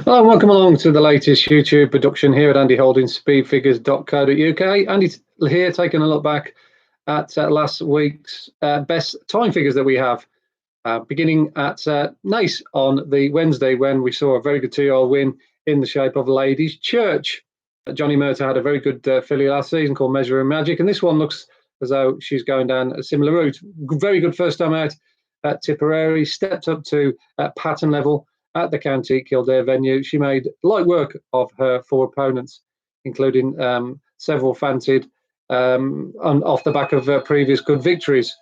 Hello and welcome along to the latest YouTube production here at Andy Holdings, speedfigures.co.uk. Andy's here taking a look back at last week's best time figures that we have, beginning at Naas on the Wednesday when we saw a very good 2-year-old win in the shape of Ladies Church. Johnny Murtagh had a very good filly last season called Measure and Magic, and this one looks as though she's going down a similar route. Very good first time out at Tipperary, stepped up to pattern level at the County Kildare venue. She made light work of her 4 opponents, including several fancied off the back of previous good victories.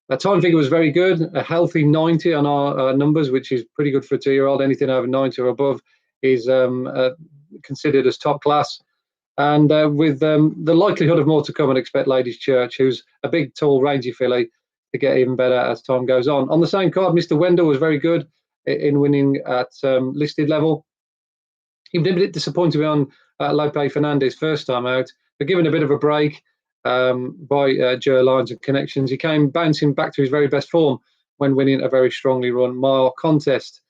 Her time figure was very good, a healthy 90 on our numbers, which is pretty good for a 2-year-old. Anything over 90 or above is considered as top class. And with the likelihood of more to come, I'd expect Ladies Church, who's a big, tall, rangy filly, to get even better as time goes on. On the same card, Mr. Wendell was very good in winning at listed level. He was a bit disappointed on Lope Fernandez first time out, but given a bit of a break by Joe Lines and Connections, he came bouncing back to his very best form when winning a very strongly run mile contest.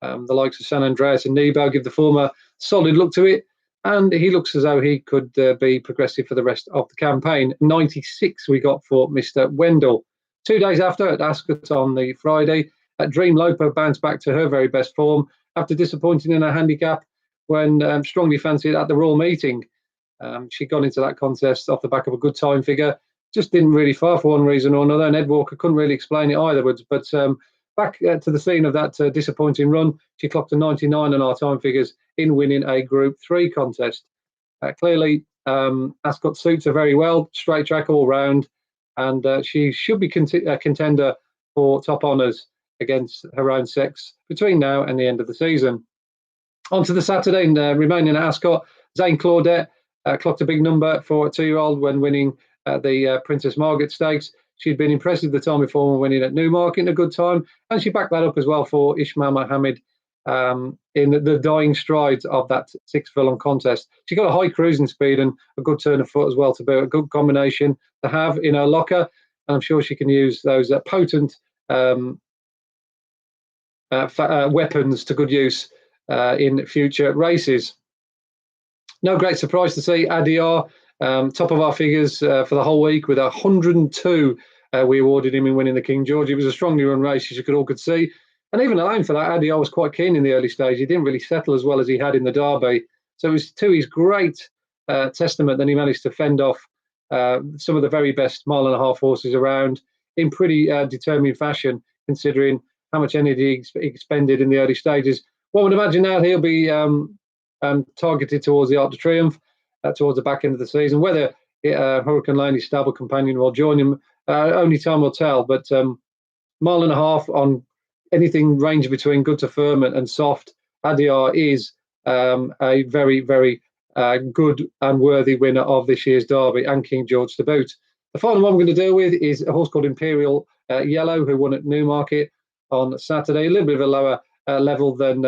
The likes of San Andreas and Nebo give the former solid look to it, and he looks as though he could be progressive for the rest of the campaign. 96 we got for Mr. Wendell. 2 days after, at Ascot on the Friday, Dream Loper bounced back to her very best form after disappointing in her handicap when strongly fancied at the Royal Meeting. She got into that contest off the back of a good time figure, just didn't really fire for one reason or another, and Ed Walker couldn't really explain it either. But back to the scene of that disappointing run, she clocked a 99 on our time figures in winning a Group 3 contest. Clearly, Ascot suits her very well, straight track all round, and she should be a contender for top honours against her own sex between now and the end of the season. On to the Saturday, and remaining at Ascot, Zane Claudette clocked a big number for a 2-year-old when winning the Princess Margaret Stakes. She'd been impressive the time before when winning at Newmarket in a good time, and she backed that up as well for Ismail Mohammed in the dying strides of that 6 furlong contest. She got a high cruising speed and a good turn of foot as well to be a good combination to have in her locker, and I'm sure she can use those potent weapons to good use in future races. No great surprise to see Adyar top of our figures for the whole week with 102. We awarded him in winning the King George. It was a strongly run race, as you all could see. And even alone for that, Adyar was quite keen in the early stage. He didn't really settle as well as he had in the Derby. So it was to his great testament that he managed to fend off some of the very best mile-and-a-half horses around in pretty determined fashion, considering how much energy he expended in the early stages. One would imagine now he'll be targeted towards the Arc de Triomphe, towards the back end of the season. Whether Hurricane Lane, his stable companion, will join him, only time will tell. But mile and a half on anything ranging between good to firm and soft, Adyar is a very, very good and worthy winner of this year's Derby and King George to boot. The final one we're going to deal with is a horse called Imperial Yellow, who won at Newmarket on Saturday. A little bit of a lower level than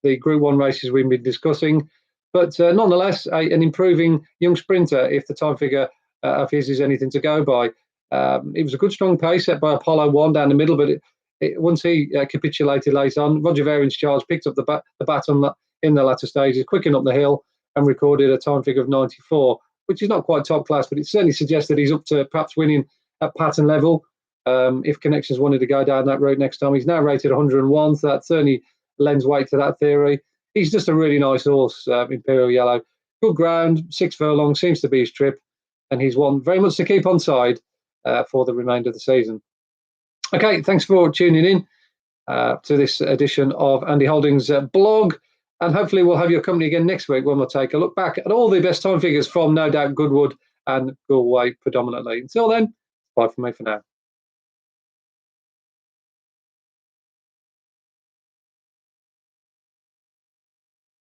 the Group 1 races we've been discussing, but nonetheless an improving young sprinter if the time figure of his is anything to go by. It was a good strong pace set by Apollo 1 down the middle, but once he capitulated late on, Roger Varian's Charge picked up the baton in the latter stages, quickened up the hill and recorded a time figure of 94, which is not quite top class, but it certainly suggests that he's up to perhaps winning at pattern level. If Connections wanted to go down that road next time. He's now rated 101, so that certainly lends weight to that theory. He's just a really nice horse, Imperial Yellow. Good ground, 6 furlongs, seems to be his trip, and he's one very much to keep on side for the remainder of the season. Okay, thanks for tuning in to this edition of Andy Holdings' blog, and hopefully we'll have your company again next week when we'll take a look back at all the best time figures from, no doubt, Goodwood and Galway predominantly. Until then, bye from me for now.